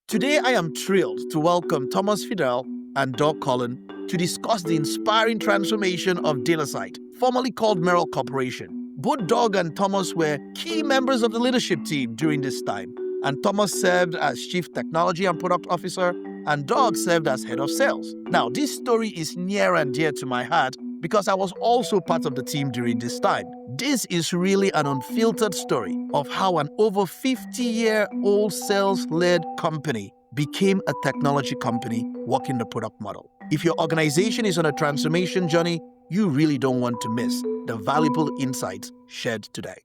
Today, I am thrilled to welcome Thomas Fredell and Doug Cullen to discuss the inspiring transformation of Datasite, formerly called Merrill Corporation. Both Doug and Thomas were key members of the leadership team during this time, and Thomas served as Chief Technology and Product Officer, and Doug served as Head of Sales. Now, this story is near and dear to my heart because I was also part of the team during this time. This is really an unfiltered story of how an over 50-year-old sales-led company became a technology company working the product model. If your organization is on a transformation journey, you really don't want to miss the valuable insights shared today.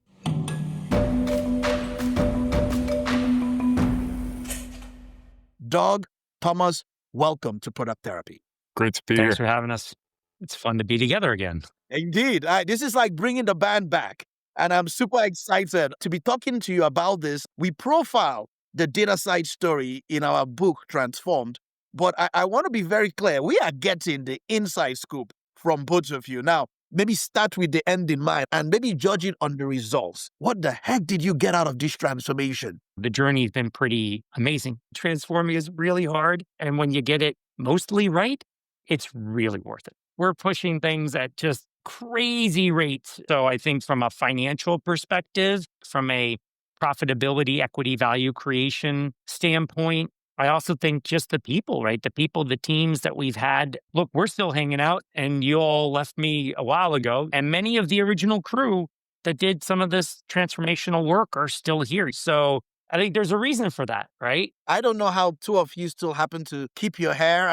Doug, Thomas, welcome to Product Therapy. Great to be here. Thanks for having us. It's fun to be together again. Indeed. This is like bringing the band back, and I'm super excited to be talking to you about this. We profile the Datasite story in our book, Transformed, but I want to be very clear. We are getting the inside scoop from both of you. Now, maybe start with the end in mind and maybe judge it on the results. What the heck did you get out of this transformation? The journey's been pretty amazing. Transforming is really hard, and when you get it mostly right, it's really worth it. We're pushing things at just crazy rates. So I think from a financial perspective, from a profitability, equity, value creation standpoint, I also think just the people, right? The people, the teams that we've had. Look, we're still hanging out, and you all left me a while ago. And many of the original crew that did some of this transformational work are still here. So I think there's a reason for that, right? I don't know how two of you still happen to keep your hair.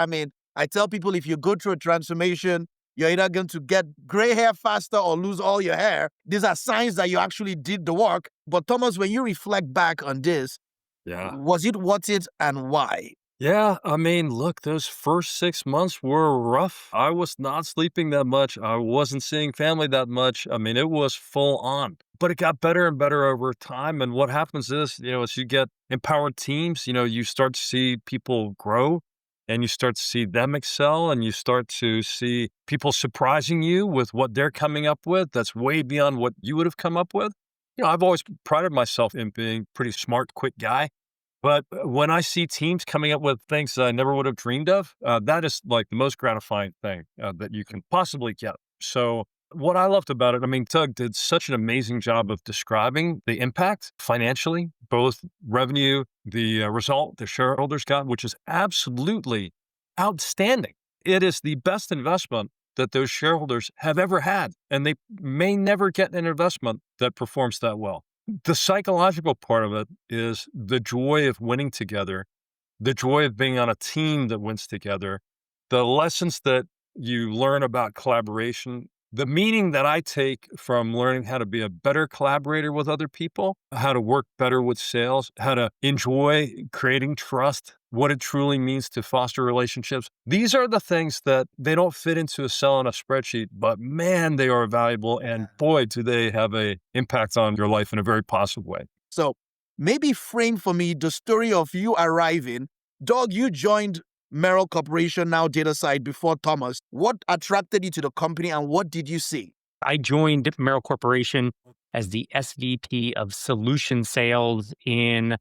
I tell people if you go through a transformation, you're either going to get gray hair faster or lose all your hair. These are signs that you actually did the work. But Thomas, when you reflect back on this, was it worth it and why? Yeah, look, those first 6 months were rough. I was not sleeping that much. I wasn't seeing family that much. It was full on. But it got better and better over time. And what happens is, as you get empowered teams, you start to see people grow. And you start to see them excel, and you start to see people surprising you with what they're coming up with that's way beyond what you would have come up with. I've always prided myself in being a pretty smart, quick guy. But when I see teams coming up with things that I never would have dreamed of, that is like the most gratifying thing that you can possibly get. So what I loved about it, Doug did such an amazing job of describing the impact financially, both revenue, the result the shareholders got, which is absolutely outstanding. It is the best investment that those shareholders have ever had, and they may never get an investment that performs that well. The psychological part of it is the joy of winning together, the joy of being on a team that wins together, the lessons that you learn about collaboration, the meaning that I take from learning how to be a better collaborator with other people, how to work better with sales, how to enjoy creating trust, what it truly means to foster relationships. These are the things that they don't fit into a cell on a spreadsheet, but man, they are valuable. And boy, do they have an impact on your life in a very positive way. So maybe frame for me the story of you arriving. Doug, you joined Merrill Corporation, now Datasite, before Thomas. What attracted you to the company and what did you see? I joined Merrill Corporation as the SVP of Solution Sales in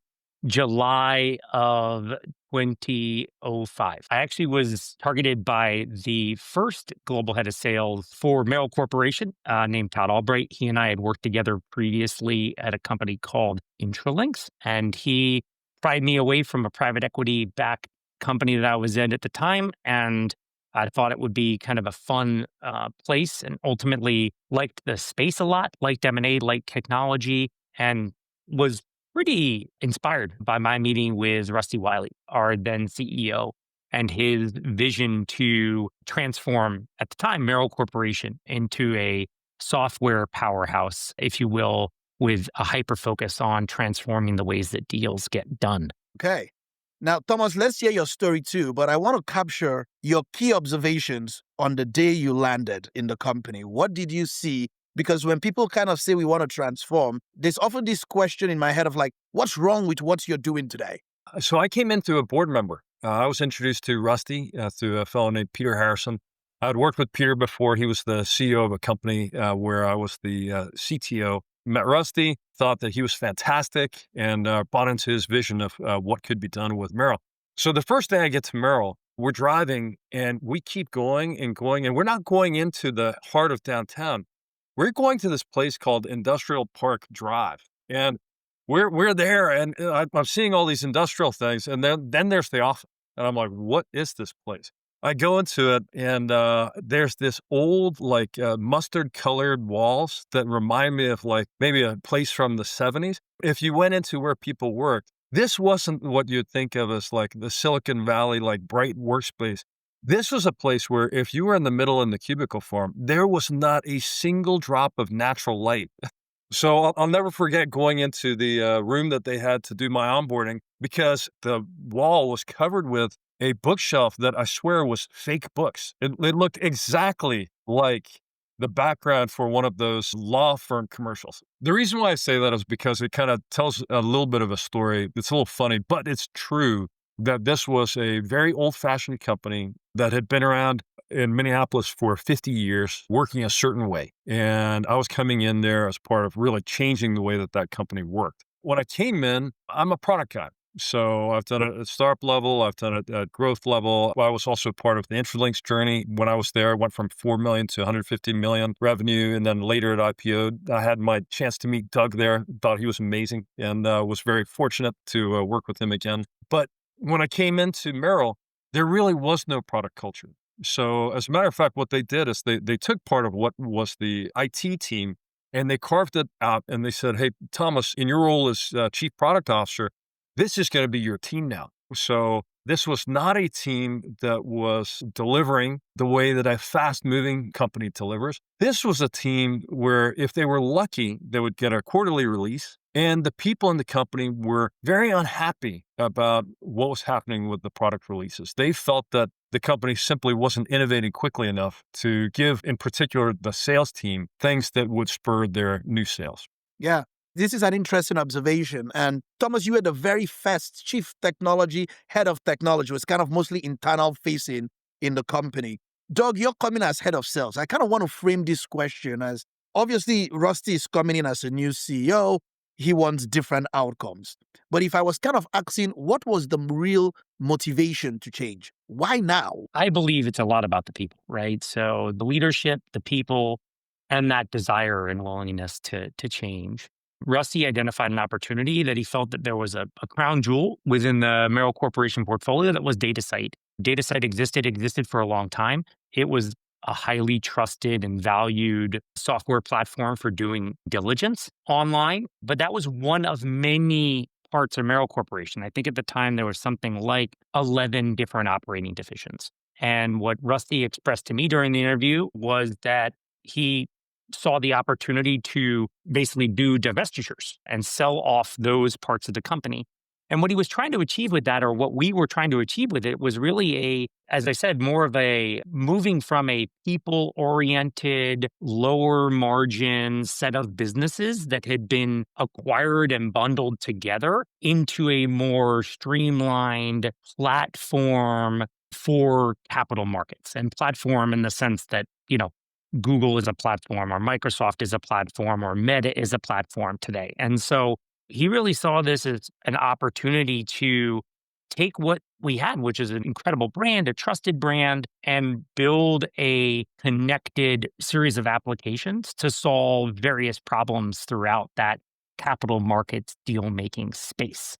July of 2005. I actually was targeted by the first global head of sales for Merrill Corporation named Todd Albright. He and I had worked together previously at a company called Intralinks, and he pried me away from a private equity-backed company that I was in at the time, and I thought it would be kind of a fun place, and ultimately liked the space a lot, liked M&A, liked technology, and was pretty inspired by my meeting with Rusty Wiley, our then CEO, and his vision to transform, at the time, Merrill Corporation into a software powerhouse, if you will, with a hyper-focus on transforming the ways that deals get done. Okay. Now, Thomas, let's hear your story too, but I want to capture your key observations on the day you landed in the company. What did you see? Because when people kind of say we want to transform, there's often this question in my head of like, what's wrong with what you're doing today? So I came into a board member. I was introduced to Rusty through a fellow named Peter Harrison. I had worked with Peter before. He was the CEO of a company where I was the CTO. Met Rusty, thought that he was fantastic, and bought into his vision of what could be done with Merrill. So the first day I get to Merrill, we're driving and we keep going and going, and we're not going into the heart of downtown. We're going to this place called Industrial Park Drive, and we're there, and I'm seeing all these industrial things, and then there's the office, and I'm like, what is this place? I go into it, and there's this old, like mustard-colored walls that remind me of like maybe a place from the 70s. If you went into where people worked, this wasn't what you'd think of as like the Silicon Valley, like bright workspace. This was a place where if you were in the middle in the cubicle form, there was not a single drop of natural light. So I'll never forget going into the room that they had to do my onboarding, because the wall was covered with a bookshelf that I swear was fake books. It looked exactly like the background for one of those law firm commercials. The reason why I say that is because it kind of tells a little bit of a story. It's a little funny, but it's true that this was a very old-fashioned company that had been around in Minneapolis for 50 years, working a certain way. And I was coming in there as part of really changing the way that that company worked. When I came in, I'm a product guy. So I've done it at startup level. I've done it at growth level. I was also part of the Intralinks journey. When I was there, I went from 4 million to 150 million revenue. And then later at IPO, I had my chance to meet Doug there. Thought he was amazing, and was very fortunate to work with him again. But when I came into Merrill, there really was no product culture. So as a matter of fact, what they did is they took part of what was the IT team and they carved it out, and they said, hey, Thomas, in your role as chief product officer, this is going to be your team now. So this was not a team that was delivering the way that a fast-moving company delivers. This was a team where if they were lucky, they would get a quarterly release. And the people in the company were very unhappy about what was happening with the product releases. They felt that the company simply wasn't innovating quickly enough to give, in particular, the sales team things that would spur their new sales. Yeah, this is an interesting observation. And Thomas, you were the very first chief technology, head of technology, was kind of mostly internal facing in the company. Doug, you're coming as head of sales. I kind of want to frame this question as obviously Rusty is coming in as a new CEO. He wants different outcomes. But if I was kind of asking, what was the real motivation to change? Why now? I believe it's a lot about the people, right? So the leadership, the people, and that desire and willingness to change. Rusty identified an opportunity that he felt that there was a crown jewel within the Merrill Corporation portfolio that was Datasite. Datasite existed for a long time. It was a highly trusted and valued software platform for doing diligence online, but that was one of many parts of Merrill Corporation. I think at the time there was something like 11 different operating divisions. And what Rusty expressed to me during the interview was that he saw the opportunity to basically do divestitures and sell off those parts of the company. And what he was trying to achieve with that, or what we were trying to achieve with it, was really as I said, more of a moving from a people-oriented, lower margin set of businesses that had been acquired and bundled together into a more streamlined platform for capital markets. And platform in the sense that, Google is a platform, or Microsoft is a platform, or Meta is a platform today. And so he really saw this as an opportunity to take what we had, which is an incredible brand, a trusted brand, and build a connected series of applications to solve various problems throughout that capital markets deal-making space.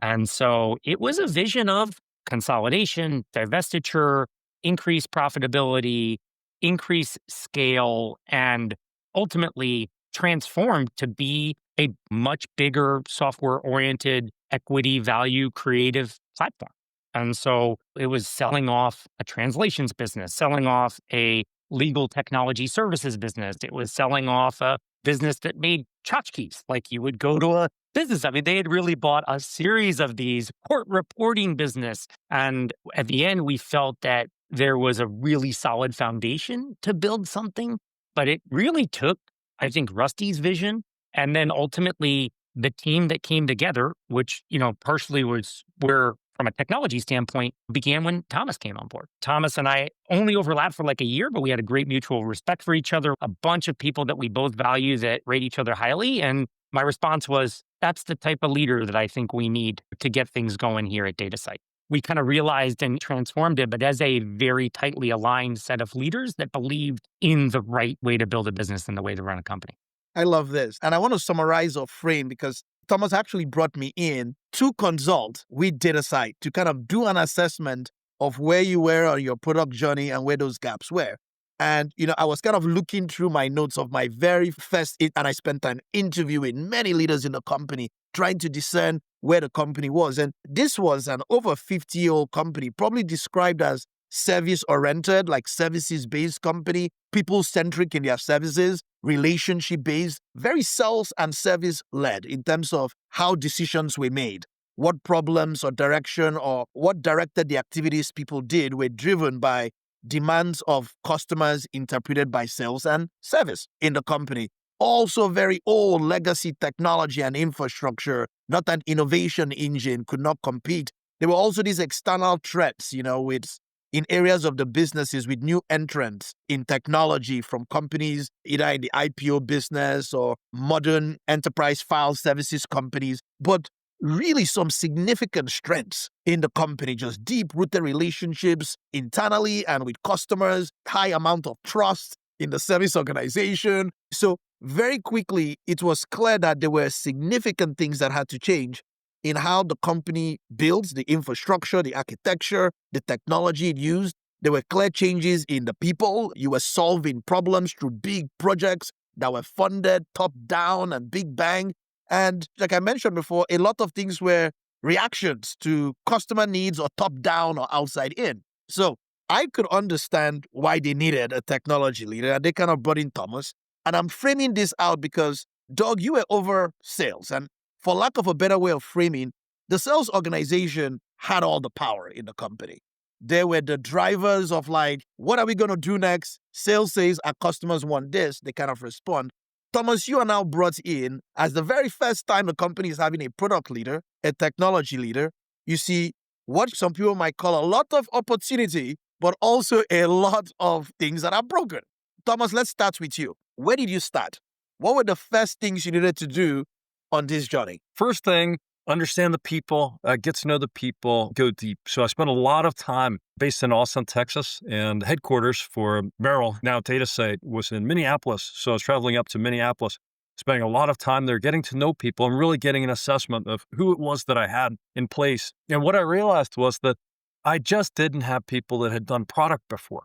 And so it was a vision of consolidation, divestiture, increased profitability, increase scale, and ultimately transformed to be a much bigger software-oriented, equity value creative platform. And so it was selling off a translations business, selling off a legal technology services business. It was selling off a business that made tchotchkes, like you would go to a business. I mean, they had really bought a series of these court reporting business. And at the end, we felt that there was a really solid foundation to build something, but it really took, I think, Rusty's vision, and then ultimately the team that came together, which, partially was where from a technology standpoint began when Thomas came on board. Thomas and I only overlapped for like a year, but we had a great mutual respect for each other, a bunch of people that we both value that rate each other highly. And my response was, that's the type of leader that I think we need to get things going here at Datasite. We kind of realized and transformed it, but as a very tightly aligned set of leaders that believed in the right way to build a business and the way to run a company. I love this. And I want to summarize or frame because Thomas actually brought me in to consult with Datasite to kind of do an assessment of where you were on your product journey and where those gaps were. And, I was kind of looking through my notes of my very first, and I spent time interviewing many leaders in the company, trying to discern where the company was. And this was an over 50-year-old company, probably described as service-oriented, like services-based company, people-centric in their services, relationship-based, very sales and service-led in terms of how decisions were made. What problems or direction or what directed the activities people did were driven by demands of customers interpreted by sales and service in the company. Also very old legacy technology and infrastructure, not an innovation engine, could not compete. There were also these external threats, with in areas of the businesses with new entrants in technology from companies either in the IPO business or modern enterprise file services companies. But really some significant strengths in the company, just deep-rooted relationships internally and with customers, high amount of trust in the service organization. So very quickly, it was clear that there were significant things that had to change in how the company builds the infrastructure, the architecture, the technology it used. There were clear changes in the people. You were solving problems through big projects that were funded top-down and big bang. And like I mentioned before, a lot of things were reactions to customer needs or top-down or outside in. So I could understand why they needed a technology leader, and they kind of brought in Thomas. And I'm framing this out because, Doug, you were over sales. And for lack of a better way of framing, the sales organization had all the power in the company. They were the drivers of what are we going to do next? Sales says our customers want this. They kind of respond. Thomas, you are now brought in as the very first time the company is having a product leader, a technology leader. You see what some people might call a lot of opportunity, but also a lot of things that are broken. Thomas, let's start with you. Where did you start? What were the first things you needed to do on this journey? First thing, understand the people, get to know the people, go deep. So I spent a lot of time based in Austin, Texas, and headquarters for Merrill, now Datasite, was in Minneapolis. So I was traveling up to Minneapolis, spending a lot of time there, getting to know people and really getting an assessment of who it was that I had in place. And what I realized was that I just didn't have people that had done product before.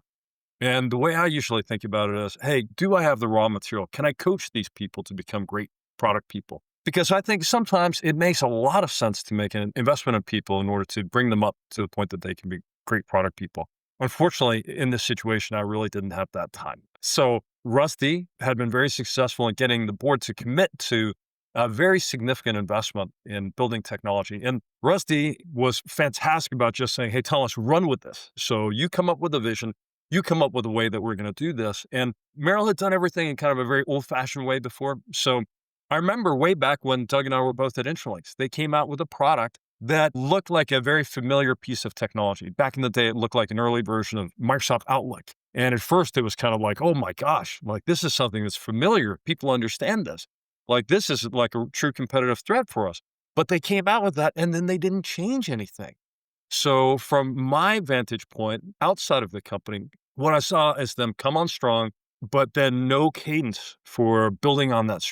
And the way I usually think about it is, hey, do I have the raw material? Can I coach these people to become great product people? Because I think sometimes it makes a lot of sense to make an investment in people in order to bring them up to the point that they can be great product people. Unfortunately, in this situation, I really didn't have that time. So Rusty had been very successful in getting the board to commit to a very significant investment in building technology. And Rusty was fantastic about just saying, hey, Thomas, run with this. So you come up with a vision. You come up with a way that we're going to do this. And Merrill had done everything in kind of a very old-fashioned way before. So I remember way back when Doug and I were both at Intralinks, they came out with a product that looked like a very familiar piece of technology. Back in the day, it looked like an early version of Microsoft Outlook. And at first it was kind of like, oh my gosh, this is something that's familiar. People understand this. This is like a true competitive threat for us. But they came out with that and then they didn't change anything. So from my vantage point outside of the company, what I saw is them come on strong, but then no cadence for building on that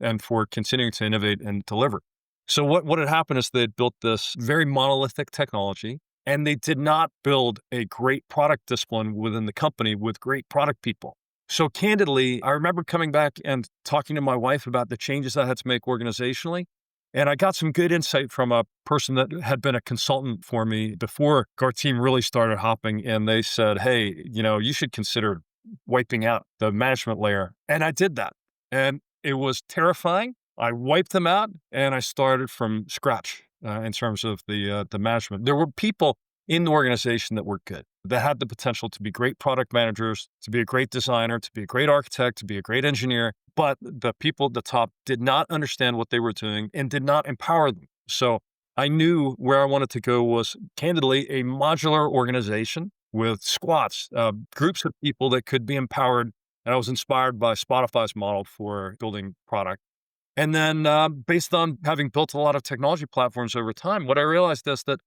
and for continuing to innovate and deliver. So what had happened is they had built this very monolithic technology, and they did not build a great product discipline within the company with great product people. So candidly, I remember coming back and talking to my wife about the changes I had to make organizationally. And I got some good insight from a person that had been a consultant for me before our team really started hopping. And they said, hey, you should consider wiping out the management layer. And I did that. And it was terrifying. I wiped them out and I started from scratch in terms of the management. There were people in the organization that were good, that had the potential to be great product managers, to be a great designer, to be a great architect, to be a great engineer. But the people at the top did not understand what they were doing and did not empower them. So I knew where I wanted to go was candidly a modular organization with squads, groups of people that could be empowered. And I was inspired by Spotify's model for building product. And then based on having built a lot of technology platforms over time, what I realized is that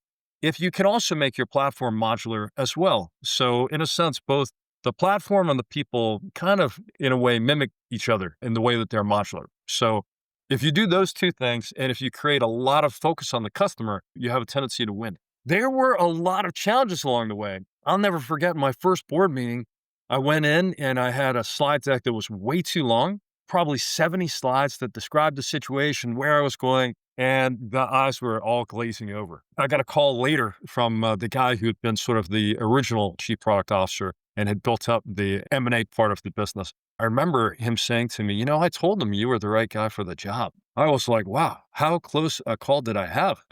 if you can also make your platform modular as well. So in a sense, both the platform and the people kind of, in a way, mimic each other in the way that they're modular. So if you do those two things, and if you create a lot of focus on the customer, you have a tendency to win. There were a lot of challenges along the way. I'll never forget my first board meeting. I went in and I had a slide deck that was way too long, probably 70 slides that described the situation, where I was going, and the eyes were all glazing over. I got a call later from the guy who had been sort of the original chief product officer and had built up the M&A part of the business. I remember him saying to me, I told him you were the right guy for the job. I was like, wow, how close a call did I have?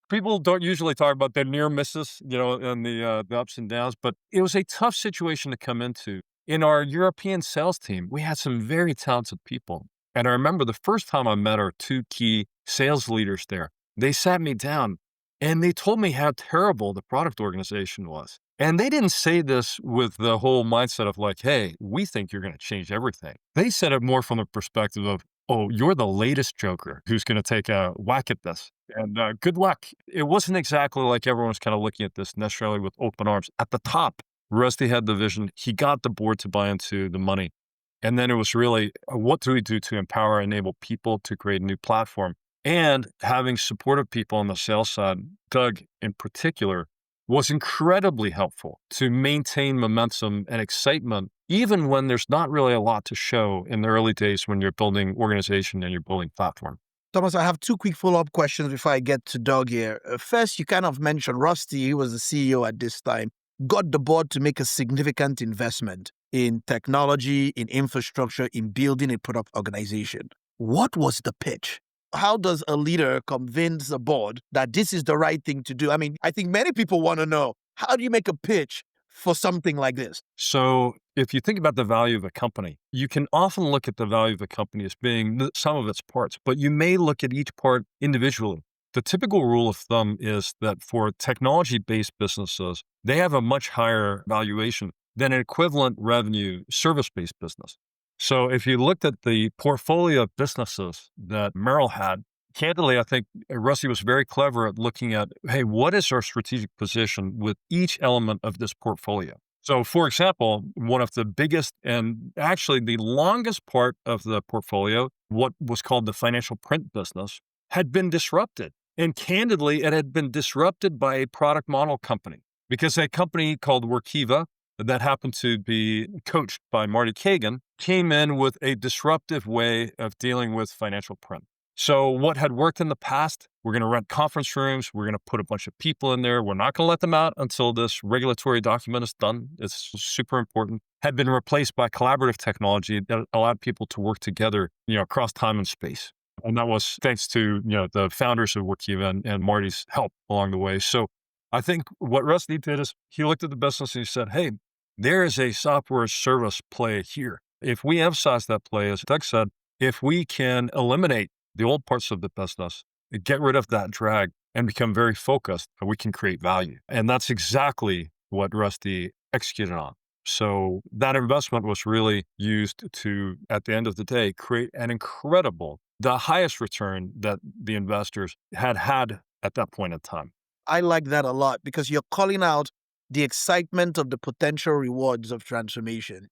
People don't usually talk about their near misses, and the ups and downs, but it was a tough situation to come into. In our European sales team, we had some very talented people. And I remember the first time I met our two key sales leaders there, they sat me down and they told me how terrible the product organization was. And they didn't say this with the whole mindset of like, hey, we think you're going to change everything. They said it more from the perspective of, oh, you're the latest joker who's going to take a whack at this. And good luck. It wasn't exactly like everyone was kind of looking at this necessarily with open arms. At the top, Rusty had the vision. He got the board to buy into the money. And then it was really, what do we do to empower, enable people to create a new platform? And having supportive people on the sales side, Doug in particular, was incredibly helpful to maintain momentum and excitement, even when there's not really a lot to show in the early days when you're building organization and you're building platform. Thomas, I have two quick follow-up questions before I get to Doug here. First, you kind of mentioned Rusty, who was the CEO at this time, got the board to make a significant investment in technology, in infrastructure, in building a product organization. What was the pitch? How does a leader convince a board that this is the right thing to do? I mean, I think many people want to know, how do you make a pitch for something like this? So if you think about the value of a company, you can often look at the value of a company as being the sum of its parts, but you may look at each part individually. The typical rule of thumb is that for technology-based businesses, they have a much higher valuation than an equivalent revenue service-based business. So if you looked at the portfolio of businesses that Merrill had, candidly, I think Rusty was very clever at looking at, hey, what is our strategic position with each element of this portfolio? So for example, one of the biggest and actually the longest part of the portfolio, what was called the financial print business, had been disrupted. And candidly, it had been disrupted by a product model company because a company called Workiva that happened to be coached by Marty Kagan came in with a disruptive way of dealing with financial print. So what had worked in the past, we're going to rent conference rooms. We're going to put a bunch of people in there. We're not going to let them out until this regulatory document is done. It's super important. Had been replaced by collaborative technology that allowed people to work together, across time and space. And that was thanks to, the founders of Workiva and Marty's help along the way. So I think what Rusty did is he looked at the business and he said, hey, there is a software service play here. If we emphasize that play, as Doug said, if we can eliminate the old parts of the business, get rid of that drag and become very focused, we can create value. And that's exactly what Rusty executed on. So that investment was really used to, at the end of the day, create an incredible, the highest return that the investors had at that point in time. I like that a lot because you're calling out the excitement of the potential rewards of transformation,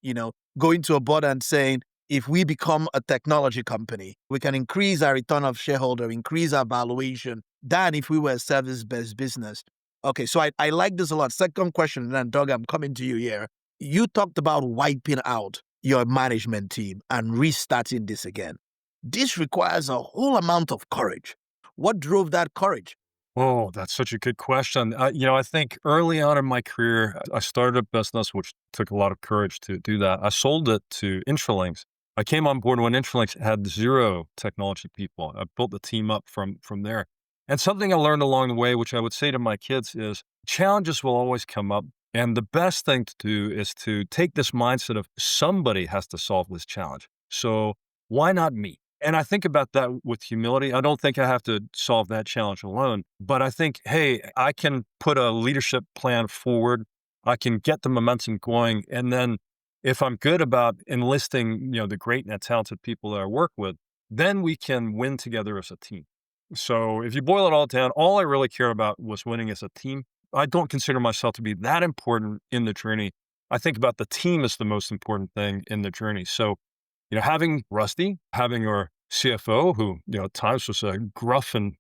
going to a board and saying, if we become a technology company, we can increase our return of shareholder, increase our valuation than if we were a service-based business. Okay, so I like this a lot. Second question, and then Doug, I'm coming to you here. You talked about wiping out your management team and restarting this again. This requires a whole amount of courage. What drove that courage? Oh, that's such a good question. I think early on in my career, I started a business, which took a lot of courage to do that. I sold it to Intralinks. I came on board when Intralinks had 0 technology people. I built the team up from there. And something I learned along the way, which I would say to my kids, is challenges will always come up. And the best thing to do is to take this mindset of somebody has to solve this challenge. So why not me? And I think about that with humility. I don't think I have to solve that challenge alone, but I think, hey, I can put a leadership plan forward. I can get the momentum going. And then if I'm good about enlisting, the great and talented people that I work with, then we can win together as a team. So if you boil it all down, all I really care about was winning as a team. I don't consider myself to be that important in the journey. I think about the team as the most important thing in the journey. So having Rusty, having our CFO, who, at times was a gruff and,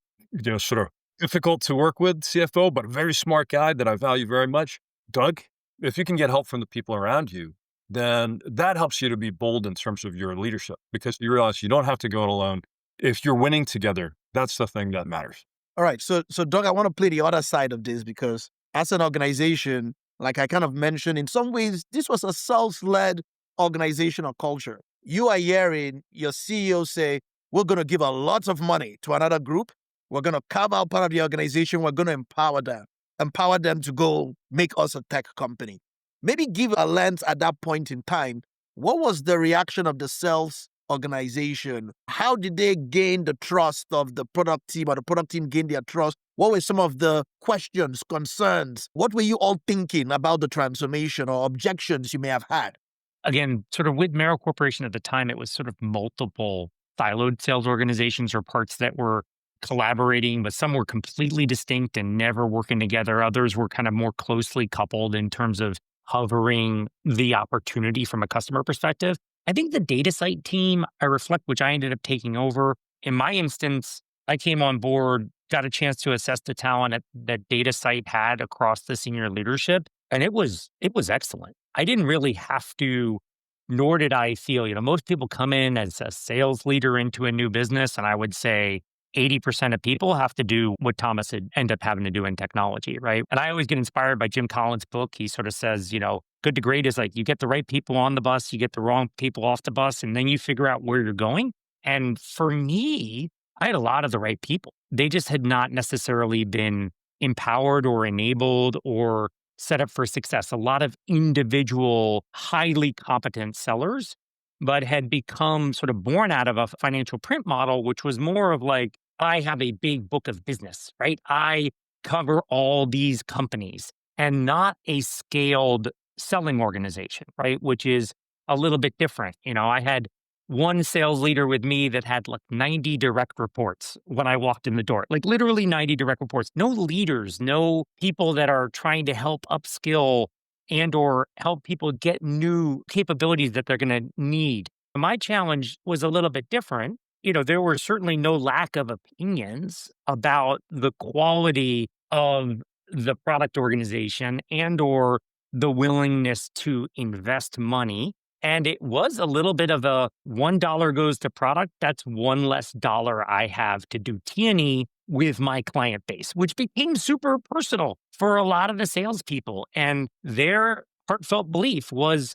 sort of difficult to work with CFO, but a very smart guy that I value very much. Doug, if you can get help from the people around you, then that helps you to be bold in terms of your leadership because you realize you don't have to go it alone. If you're winning together, that's the thing that matters. All right. So Doug, I want to play the other side of this because as an organization, like I kind of mentioned, in some ways, this was a sales-led organizational culture. You are hearing your CEO say, we're going to give a lot of money to another group. We're going to carve out part of the organization. We're going to empower them to go make us a tech company. Maybe give a lens at that point in time. What was the reaction of the sales organization? How did they gain the trust of the product team or the product team gain their trust? What were some of the questions, concerns? What were you all thinking about the transformation or objections you may have had? Again, sort of with Merrill Corporation at the time, it was sort of multiple siloed sales organizations or parts that were collaborating, but some were completely distinct and never working together. Others were kind of more closely coupled in terms of hovering the opportunity from a customer perspective. I think the Datasite team, I reflect, which I ended up taking over. In my instance, I came on board, got a chance to assess the talent that Datasite had across the senior leadership, and it was excellent. I didn't really have to, nor did I feel, most people come in as a sales leader into a new business, and I would say 80% of people have to do what Thomas had end up having to do in technology, right? And I always get inspired by Jim Collins' book. He sort of says, good to great is like you get the right people on the bus, you get the wrong people off the bus, and then you figure out where you're going. And for me, I had a lot of the right people. They just had not necessarily been empowered or enabled or set up for success. A lot of individual, highly competent sellers, but had become sort of born out of a financial print model, which was more of like, I have a big book of business, right? I cover all these companies and not a scaled selling organization, right? Which is a little bit different. I had one sales leader with me that had like 90 direct reports when I walked in the door, like literally 90 direct reports, no leaders, no people that are trying to help upskill and or help people get new capabilities that they're going to need. My challenge was a little bit different. There were certainly no lack of opinions about the quality of the product organization and or the willingness to invest money. And it was a little bit of a $1 goes to product. That's one less dollar I have to do T&E with my client base, which became super personal for a lot of the salespeople. And their heartfelt belief was,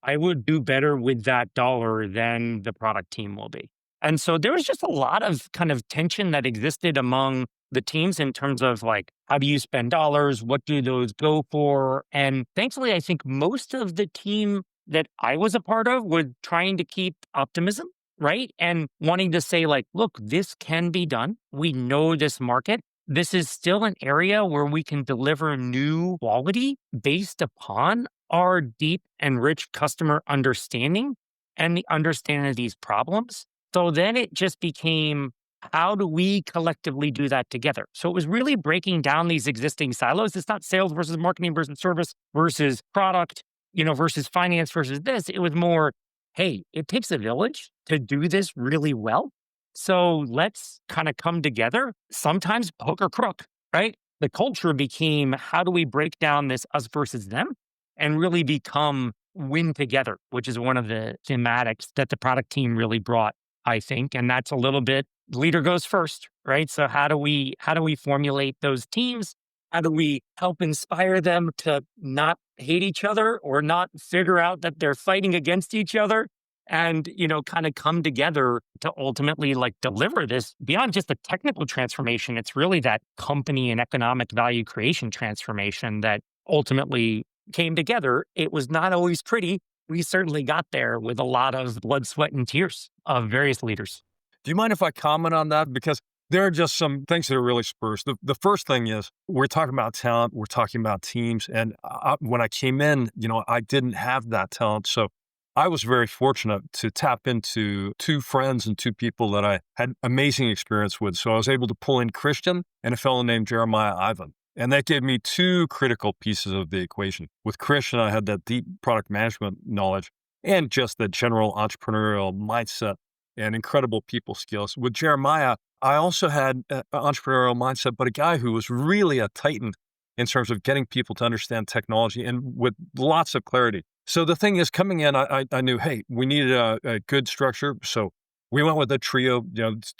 I would do better with that dollar than the product team will be. And so there was just a lot of kind of tension that existed among the teams in terms of like, how do you spend dollars? What do those go for? And thankfully, I think most of the team that I was a part of was trying to keep optimism, right? And wanting to say like, look, this can be done. We know this market. This is still an area where we can deliver new quality based upon our deep and rich customer understanding and the understanding of these problems. So then it just became, how do we collectively do that together? So it was really breaking down these existing silos. It's not sales versus marketing versus service versus product, versus finance versus this. It was more, hey, it takes a village to do this really well. So let's kind of come together, sometimes hook or crook, right? The culture became, how do we break down this us versus them and really become win together, which is one of the thematics that the product team really brought, I think. And that's a little bit leader goes first, right? So how do we formulate those teams? How do we help inspire them to not hate each other or not figure out that they're fighting against each other and, kind of come together to ultimately like deliver this beyond just a technical transformation. It's really that company and economic value creation transformation that ultimately came together. It was not always pretty. We certainly got there with a lot of blood, sweat, and tears of various leaders. Do you mind if I comment on that? Because there are just some things that are really spurs. The first thing is we're talking about talent, we're talking about teams. And when I came in, I didn't have that talent. So I was very fortunate to tap into two friends and two people that I had amazing experience with. So I was able to pull in Christian and a fellow named Jeremiah Ivan. And that gave me two critical pieces of the equation. With Christian, I had that deep product management knowledge and just the general entrepreneurial mindset and incredible people skills. With Jeremiah, I also had an entrepreneurial mindset, but a guy who was really a titan in terms of getting people to understand technology and with lots of clarity. So the thing is, coming in, I knew, hey, we needed a good structure. So we went with a trio,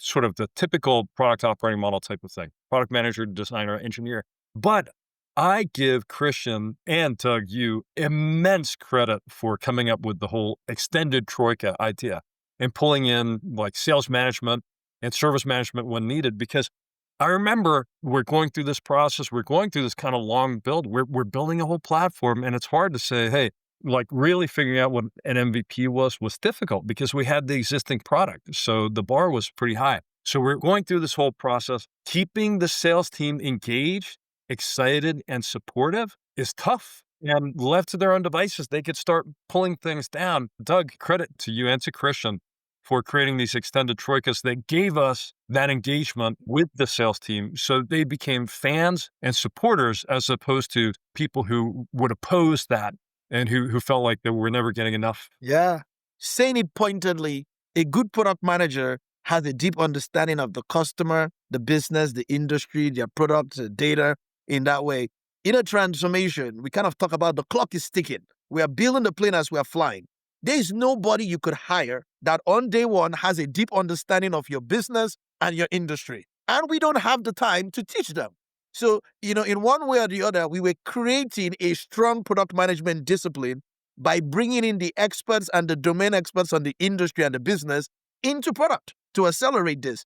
sort of the typical product operating model type of thing, product manager, designer, engineer. But I give Christian and Doug, you immense credit for coming up with the whole extended Troika idea and pulling in like sales management and service management when needed. Because I remember we're going through this process, we're going through this kind of long build, we're building a whole platform, and it's hard to say, hey, like really figuring out what an MVP was difficult because we had the existing product. So the bar was pretty high. So we're going through this whole process, keeping the sales team engaged, excited, and supportive is tough. And left to their own devices, they could start pulling things down. Doug, credit to you and to Christian for creating these extended troikas that gave us that engagement with the sales team. So they became fans and supporters as opposed to people who would oppose that and who felt like they were never getting enough. Yeah. Saying it pointedly, a good product manager has a deep understanding of the customer, the business, the industry, their products, the data in that way. In a transformation, we kind of talk about the clock is ticking. We are building the plane as we are flying. There is nobody you could hire that on day one has a deep understanding of your business and your industry. And we don't have the time to teach them. So, in one way or the other, we were creating a strong product management discipline by bringing in the experts and the domain experts on the industry and the business into product to accelerate this.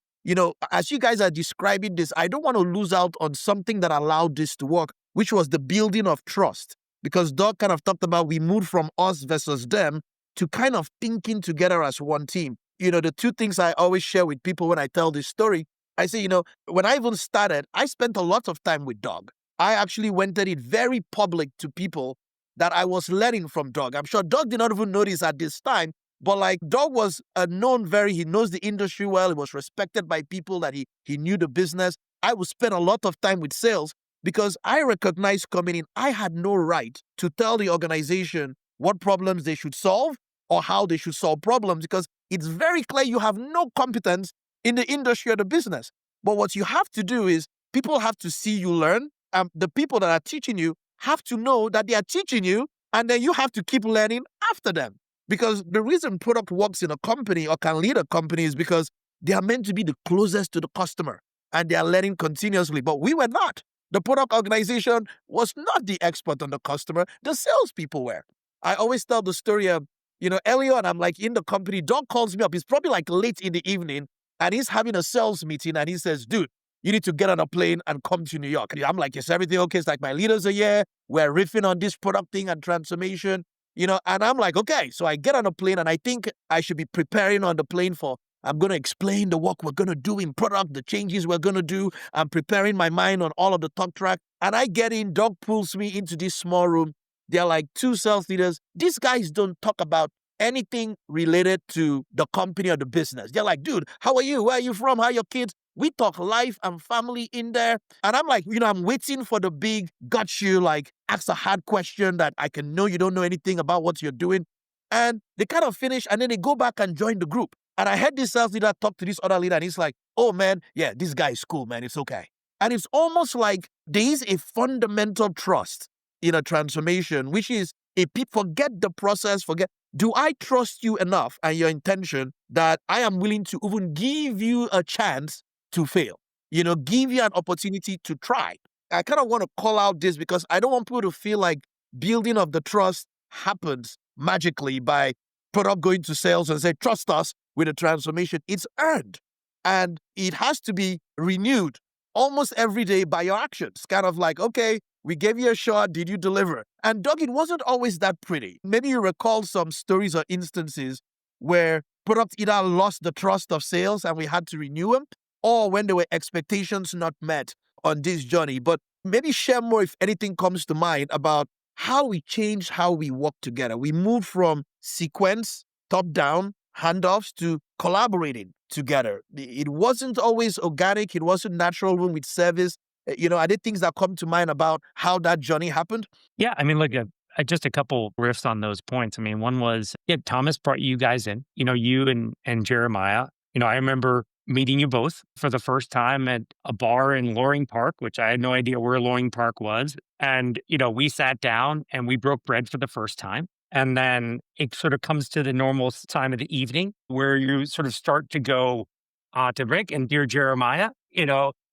As you guys are describing this, I don't want to lose out on something that allowed this to work, which was the building of trust. Because Doug kind of talked about we moved from us versus them to kind of thinking together as one team. The two things I always share with people when I tell this story, I say, when I even started, I spent a lot of time with Doug. I actually went at it very public to people that I was learning from Doug. I'm sure Doug did not even notice at this time, but Doug was he knows the industry well. He was respected by people that he knew the business. I would spend a lot of time with sales because I recognized coming in, I had no right to tell the organization what problems they should solve or how they should solve problems because it's very clear you have no competence in the industry or the business. But what you have to do is people have to see you learn. The people that are teaching you have to know that they are teaching you, and then you have to keep learning after them. Because the reason product works in a company or can lead a company is because they are meant to be the closest to the customer and they are learning continuously. But we were not. The product organization was not the expert on the customer. The salespeople were. I always tell the story of, early on, I'm in the company, Doug calls me up. It's probably late in the evening and he's having a sales meeting and he says, dude, you need to get on a plane and come to New York. I'm like, is everything okay? It's my leaders are here. We're riffing on this product thing and transformation, and I'm like, okay. So I get on a plane and I think I should be preparing on the plane I'm going to explain the work we're going to do in product, the changes we're going to do. I'm preparing my mind on all of the talk track. And I get in, Doug pulls me into this small room. They're two sales leaders. These guys don't talk about anything related to the company or the business. They're like, dude, how are you? Where are you from? How are your kids? We talk life and family in there. And I'm like, I'm waiting for the big got you, ask a hard question that I can know you don't know anything about what you're doing. And they kind of finish and then they go back and join the group. And I had this sales leader talk to this other leader and he's like, oh man, yeah, this guy is cool, man. It's okay. And it's almost like there is a fundamental trust in a transformation, which is forget the process, do I trust you enough and your intention that I am willing to even give you a chance to fail, give you an opportunity to try. I kind of want to call out this because I don't want people to feel like building of the trust happens magically by product going to sales and say, trust us with a transformation. It's earned and it has to be renewed almost every day by your actions. Kind of okay, we gave you a shot. Did you deliver? And Doug, it wasn't always that pretty. Maybe you recall some stories or instances where products either lost the trust of sales and we had to renew them, or when there were expectations not met on this journey. But maybe share more, if anything comes to mind, about how we changed how we work together. We moved from sequence, top-down, handoffs to collaborating together. It wasn't always organic. It wasn't natural when with service. Are there things that come to mind about how that journey happened? Yeah, I mean, look, just a couple riffs on those points. I mean, one was, yeah, Thomas brought you guys in, you and Jeremiah. I remember meeting you both for the first time at a bar in Loring Park, which I had no idea where Loring Park was. And, we sat down and we broke bread for the first time. And then it sort of comes to the normal time of the evening where you sort of start to go to break. And dear Jeremiah,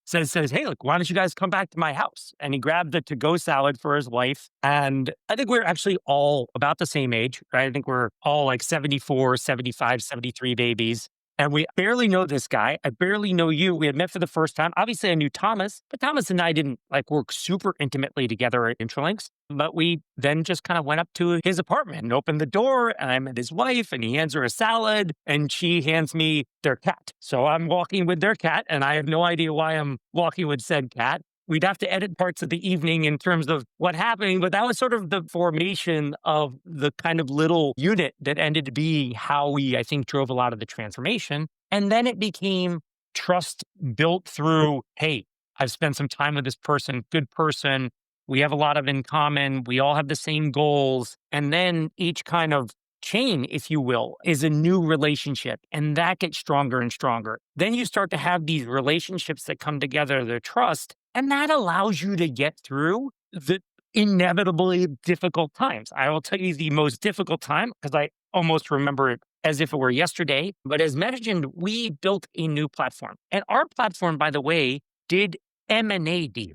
says, hey, look, why don't you guys come back to my house? And he grabbed the to-go salad for his wife. And I think we're actually all about the same age, right? I think we're all like 74, 75, 73 babies. And we barely know this guy. I barely know you. We had met for the first time. Obviously, I knew Thomas, but Thomas and I didn't work super intimately together at Intralinks. But we then just kind of went up to his apartment and opened the door. And I met his wife, and he hands her a salad, and she hands me their cat. So I'm walking with their cat, and I have no idea why I'm walking with said cat. We'd have to edit parts of the evening in terms of what happened, but that was sort of the formation of the kind of little unit that ended up being how we, I think, drove a lot of the transformation. And then it became trust built through, hey, I've spent some time with this person, good person. We have a lot of in common. We all have the same goals. And then each kind of chain, if you will, is a new relationship. And that gets stronger and stronger. Then you start to have these relationships that come together, the trust. And that allows you to get through the inevitably difficult times. I will tell you the most difficult time, because I almost remember it as if it were yesterday. But as mentioned, we built a new platform. And our platform, by the way, did M&A deal.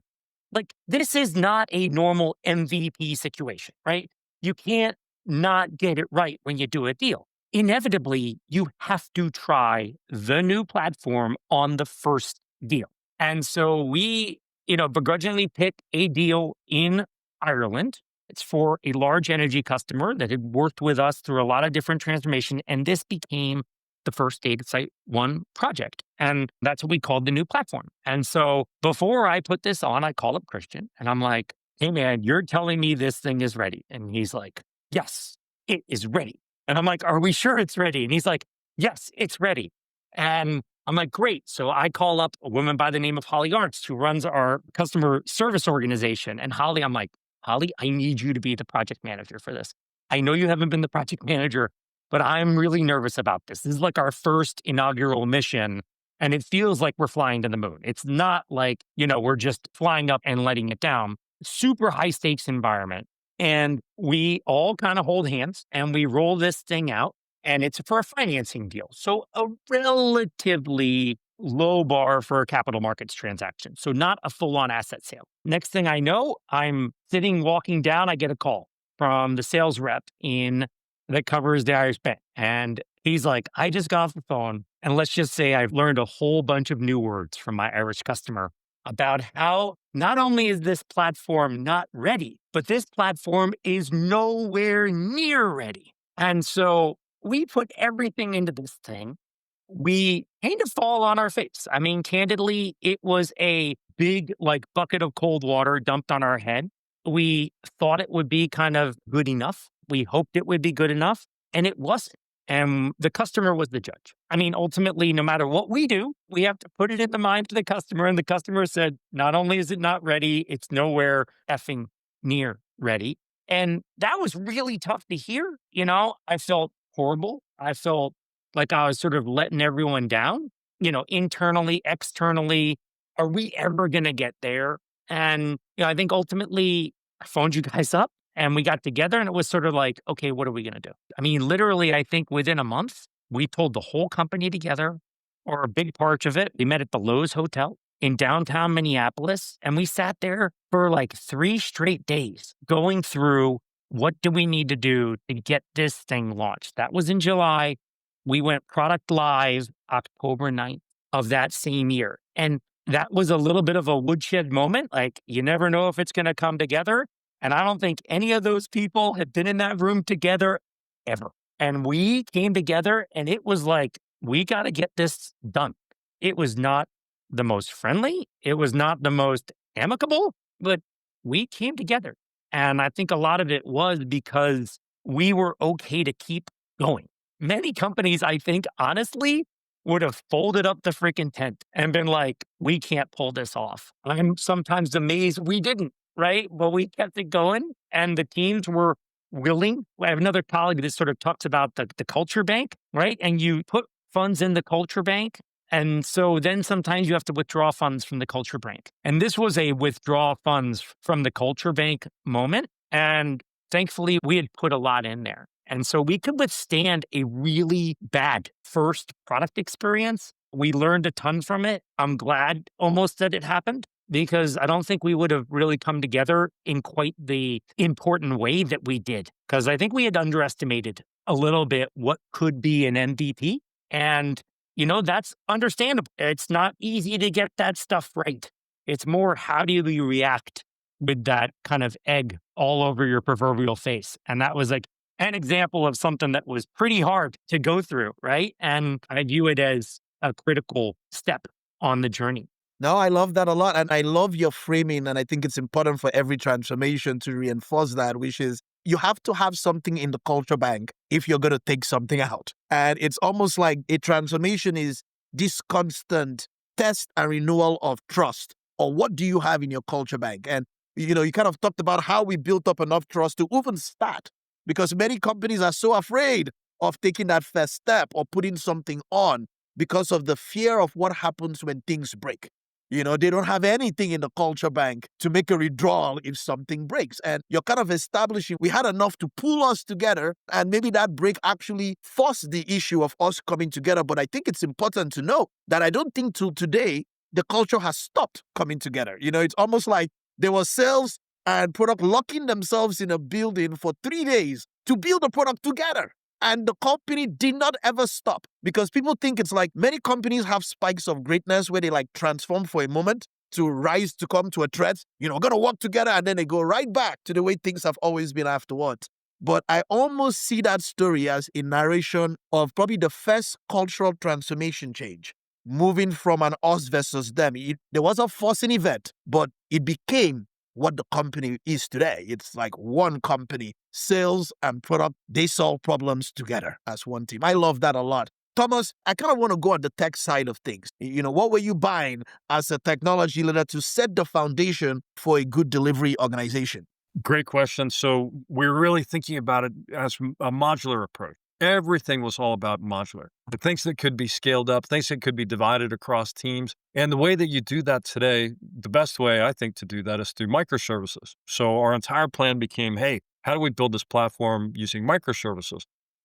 This is not a normal MVP situation, right? You can't not get it right when you do a deal. Inevitably, you have to try the new platform on the first deal. And so we, begrudgingly picked a deal in Ireland. It's for a large energy customer that had worked with us through a lot of different transformation. And this became the first Datasite One project. And that's what we called the new platform. And so before I put this on, I call up Christian and I'm like, hey man, you're telling me this thing is ready. And he's like, yes, it is ready. And I'm like, are we sure it's ready? And he's like, yes, it's ready. And I'm like, great. So I call up a woman by the name of Holly Arts, who runs our customer service organization. And Holly, I'm like, Holly, I need you to be the project manager for this. I know you haven't been the project manager, but I'm really nervous about this. This is like our first inaugural mission. And it feels like we're flying to the moon. It's not like, we're just flying up and letting it down. Super high stakes environment. And we all kind of hold hands and we roll this thing out. And it's for a financing deal. So a relatively low bar for a capital markets transaction. So not a full-on asset sale. Next thing I know, I'm walking down, I get a call from the sales rep that covers the Irish Bank. And he's like, I just got off the phone. And let's just say I've learned a whole bunch of new words from my Irish customer about how not only is this platform not ready, but this platform is nowhere near ready. And so we put everything into this thing. We kind of fall on our face. I mean, candidly, it was a big bucket of cold water dumped on our head. We thought it would be kind of good enough. We hoped it would be good enough, and it wasn't. And the customer was the judge. I mean, ultimately, no matter what we do, we have to put it in the mind of the customer. And the customer said, not only is it not ready, it's nowhere effing near ready. And that was really tough to hear. I felt horrible. I felt like I was sort of letting everyone down, internally, externally. Are we ever going to get there? And, I think ultimately I phoned you guys up and we got together and it was sort of like, okay, what are we going to do? I mean, literally, I think within a month, we pulled the whole company together, or a big part of it. We met at the Lowe's Hotel in downtown Minneapolis. And we sat there for 3 straight days going through, what do we need to do to get this thing launched? That was in July. We went product live October 9th of that same year. And that was a little bit of a woodshed moment. You never know if it's going to come together. And I don't think any of those people have been in that room together ever. And we came together and it was like, we got to get this done. It was not the most friendly. It was not the most amicable, but we came together. And I think a lot of it was because we were okay to keep going. Many companies, I think, honestly, would have folded up the freaking tent and been like, we can't pull this off. I'm sometimes amazed we didn't, right? But we kept it going and the teams were willing. I have another colleague that sort of talks about the culture bank, right? And you put funds in the culture bank. And so then sometimes you have to withdraw funds from the culture bank. And this was a withdraw funds from the culture bank moment. And thankfully, we had put a lot in there. And so we could withstand a really bad first product experience. We learned a ton from it. I'm glad almost that it happened because I don't think we would have really come together in quite the important way that we did. Because I think we had underestimated a little bit what could be an MVP. And, that's understandable. It's not easy to get that stuff right. It's more, how do you react with that kind of egg all over your proverbial face? And that was like an example of something that was pretty hard to go through, right? And I view it as a critical step on the journey. No, I love that a lot. And I love your framing. And I think it's important for every transformation to reinforce that, which is you have to have something in the culture bank if you're going to take something out. And it's almost like a transformation is this constant test and renewal of trust. Or what do you have in your culture bank? And, you kind of talked about how we built up enough trust to even start, because many companies are so afraid of taking that first step or putting something on because of the fear of what happens when things break. They don't have anything in the culture bank to make a withdrawal if something breaks. And you're kind of establishing we had enough to pull us together. And maybe that break actually forced the issue of us coming together. But I think it's important to know that I don't think till today, the culture has stopped coming together. It's almost like there were sales and product locking themselves in a building for 3 days to build a product together. And the company did not ever stop, because people think it's like many companies have spikes of greatness where they like transform for a moment to rise to come to a threat, going to work together, and then they go right back to the way things have always been afterwards. But I almost see that story as a narration of probably the first cultural transformation change, moving from an us versus them. There was a forcing event, but it became what the company is today. It's like one company, sales and product, they solve problems together as one team. I love that a lot. Thomas, I kind of want to go on the tech side of things. What were you buying as a technology leader to set the foundation for a good delivery organization? Great question. So we're really thinking about it as a modular approach. Everything was all about modular. The things that could be scaled up, things that could be divided across teams. And the way that you do that today, the best way I think to do that is through microservices. So our entire plan became, hey, how do we build this platform using microservices?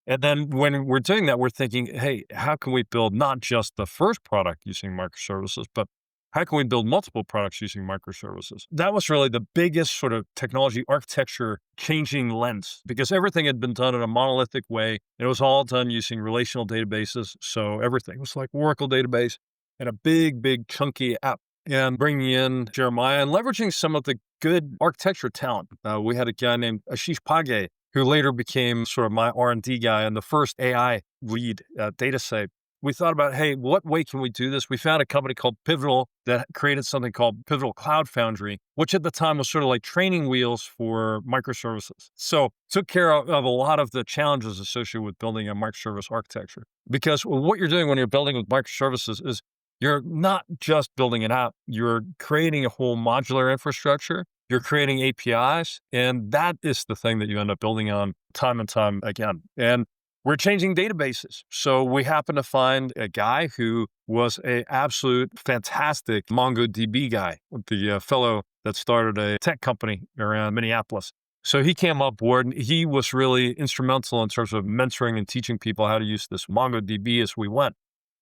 And then when we're doing that, we're thinking, hey, how can we build not just the first product using microservices, but how can we build multiple products using microservices? That was really the biggest sort of technology architecture changing lens, because everything had been done in a monolithic way. It was all done using relational databases. So everything was like Oracle database and a big chunky app. And bringing in Jeremiah and leveraging some of the good architecture talent. We had a guy named Ashish Page, who later became sort of my R&D guy and the first AI lead at Datasite. We thought about, hey, what way can we do this? We found a company called Pivotal that created something called Pivotal Cloud Foundry, which at the time was sort of like training wheels for microservices. So took care of a lot of the challenges associated with building a microservice architecture. Because what you're doing when you're building with microservices is you're not just building an app, you're creating a whole modular infrastructure, you're creating APIs, and that is the thing that you end up building on time and time again. And we're changing databases. So we happen to find a guy who was an absolute fantastic MongoDB guy, the fellow that started a tech company around Minneapolis. So he came up board and he was really instrumental in terms of mentoring and teaching people how to use this MongoDB as we went.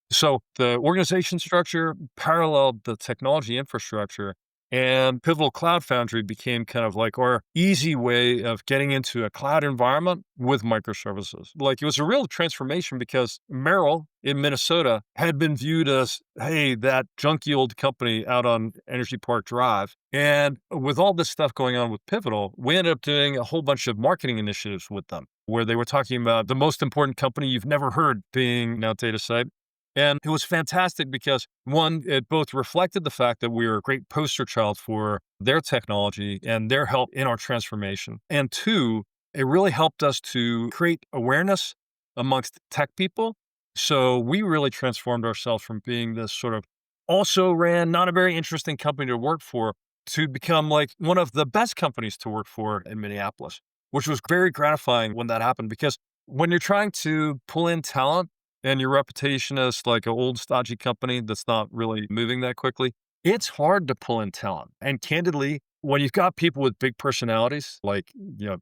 So the organization structure paralleled the technology infrastructure. And Pivotal Cloud Foundry became kind of like our easy way of getting into a cloud environment with microservices. Like it was a real transformation because Merrill in Minnesota had been viewed as, hey, that junky old company out on Energy Park Drive. And with all this stuff going on with Pivotal, we ended up doing a whole bunch of marketing initiatives with them where they were talking about the most important company you've never heard being now Datasite. And it was fantastic because one, it both reflected the fact that we were a great poster child for their technology and their help in our transformation. And two, it really helped us to create awareness amongst tech people. So we really transformed ourselves from being this sort of also ran, not a very interesting company to work for, to become like one of the best companies to work for in Minneapolis, which was very gratifying when that happened because when you're trying to pull in talent, and your reputation as like an old stodgy company that's not really moving that quickly, it's hard to pull in talent. And candidly, when you've got people with big personalities like,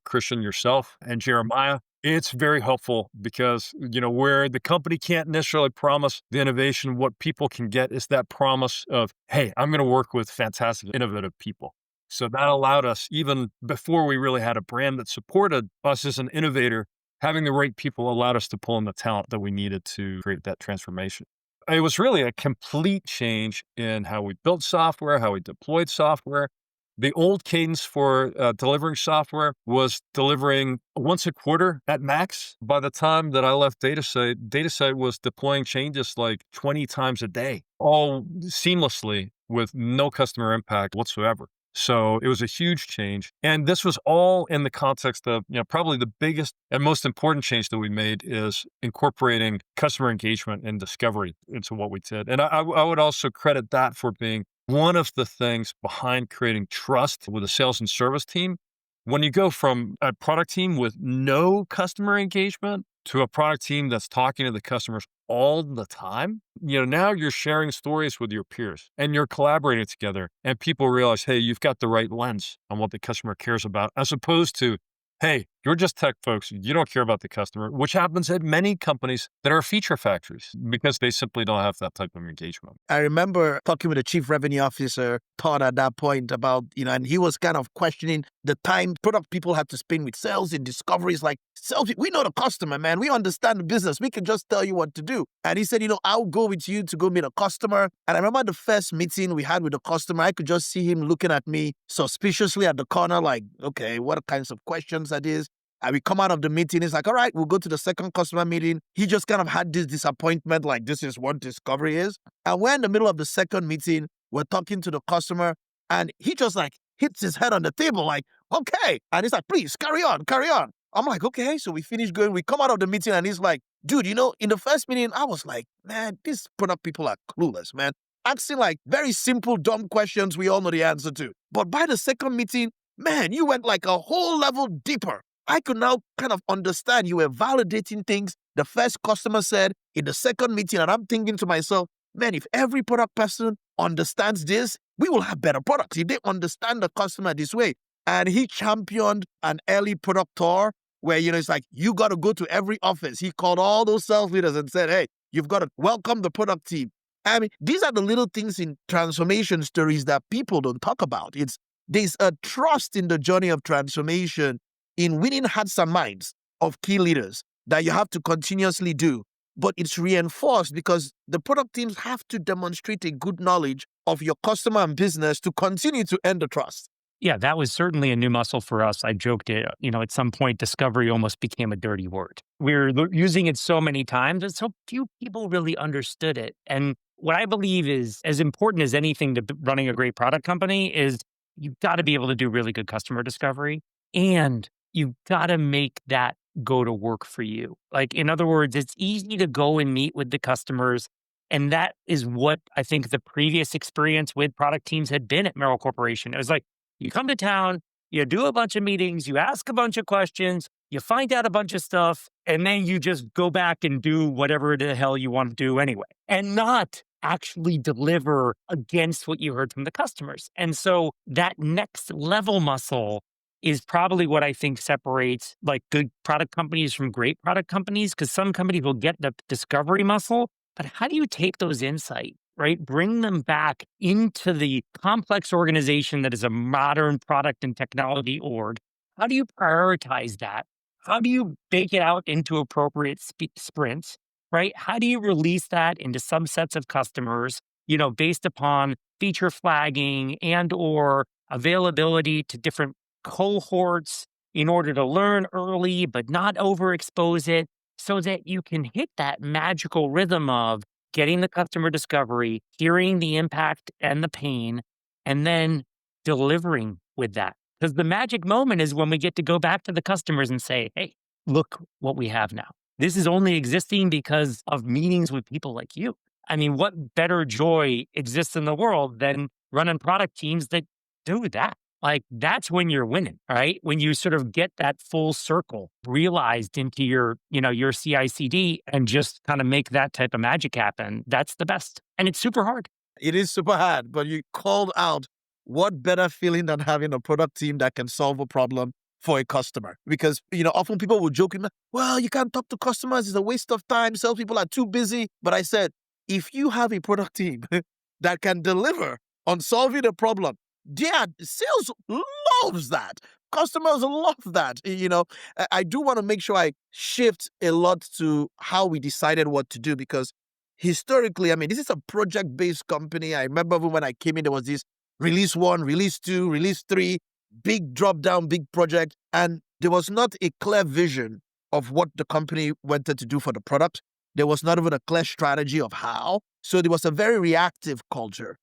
Christian yourself and Jeremiah, it's very helpful because, where the company can't necessarily promise the innovation, what people can get is that promise of, hey, I'm going to work with fantastic, innovative people. So that allowed us, even before we really had a brand that supported us as an innovator, having the right people allowed us to pull in the talent that we needed to create that transformation. It was really a complete change in how we built software, how we deployed software. The old cadence for delivering software was delivering once a quarter at max. By the time that I left Datasite was deploying changes like 20 times a day, all seamlessly with no customer impact whatsoever. So it was a huge change. And this was all in the context of, probably the biggest and most important change that we made is incorporating customer engagement and discovery into what we did. And I would also credit that for being one of the things behind creating trust with a sales and service team. When you go from a product team with no customer engagement to a product team that's talking to the customers all the time, now you're sharing stories with your peers and you're collaborating together and people realize, hey, you've got the right lens on what the customer cares about, as opposed to, hey, you're just tech folks. You don't care about the customer, which happens at many companies that are feature factories because they simply don't have that type of engagement. I remember talking with the chief revenue officer, Todd, at that point about, and he was kind of questioning the time product people had to spend with sales and discoveries. Like, sales, we know the customer, man. We understand the business. We can just tell you what to do. And he said, I'll go with you to go meet a customer. And I remember the first meeting we had with the customer, I could just see him looking at me suspiciously at the corner, like, okay, what kinds of questions are these? And we come out of the meeting, he's like, all right, we'll go to the second customer meeting. He just kind of had this disappointment, like, this is what discovery is. And we're in the middle of the second meeting, we're talking to the customer, and he just like hits his head on the table, like, okay. And he's like, please, carry on, carry on. I'm like, okay. So we finish going, we come out of the meeting, and he's like, dude, in the first meeting, I was like, man, these product people are clueless, man. Asking like very simple, dumb questions we all know the answer to. But by the second meeting, man, you went like a whole level deeper. I could now kind of understand you were validating things the first customer said in the second meeting. And I'm thinking to myself, man, if every product person understands this, we will have better products. If they understand the customer this way. And he championed an early product tour where, it's like, you got to go to every office. He called all those sales leaders and said, hey, you've got to welcome the product team. I mean, these are the little things in transformation stories that people don't talk about. There's a trust in the journey of transformation in winning hearts and minds of key leaders that you have to continuously do. But it's reinforced because the product teams have to demonstrate a good knowledge of your customer and business to continue to earn the trust. Yeah, that was certainly a new muscle for us. I joked it, at some point, discovery almost became a dirty word. We're using it so many times and so few people really understood it. And what I believe is as important as anything to running a great product company is you've got to be able to do really good customer discovery, and you've got to make that go to work for you. Like, in other words, it's easy to go and meet with the customers. And that is what I think the previous experience with product teams had been at Merrill Corporation. It was like, you come to town, you do a bunch of meetings, you ask a bunch of questions, you find out a bunch of stuff, and then you just go back and do whatever the hell you want to do anyway, and not actually deliver against what you heard from the customers. And so that next level muscle is probably what I think separates like good product companies from great product companies, because some companies will get the discovery muscle, but how do you take those insights right? Bring them back into the complex organization that is a modern product and technology org. How do you prioritize that? How do you bake it out into appropriate sprints, right? How do you release that into subsets of customers, based upon feature flagging and or availability to different cohorts in order to learn early but not overexpose it so that you can hit that magical rhythm of getting the customer discovery, hearing the impact and the pain, and then delivering with that. Because the magic moment is when we get to go back to the customers and say, hey, look what we have now. This is only existing because of meetings with people like you. I mean, what better joy exists in the world than running product teams that do that? Like, that's when you're winning, right? When you sort of get that full circle realized into your CI/CD and just kind of make that type of magic happen. That's the best. And it's super hard. It is super hard, but you called out what better feeling than having a product team that can solve a problem for a customer? Because, often people will joke, well, you can't talk to customers. It's a waste of time. Salespeople are too busy. But I said, if you have a product team that can deliver on solving a problem, sales loves that. Customers love that. I do want to make sure I shift a lot to how we decided what to do, because historically, this is a project-based company. I remember when I came in, there was this release 1, release 2, release 3, big drop down, big project. And there was not a clear vision of what the company wanted to do for the product. There was not even a clear strategy of how. So there was a very reactive culture.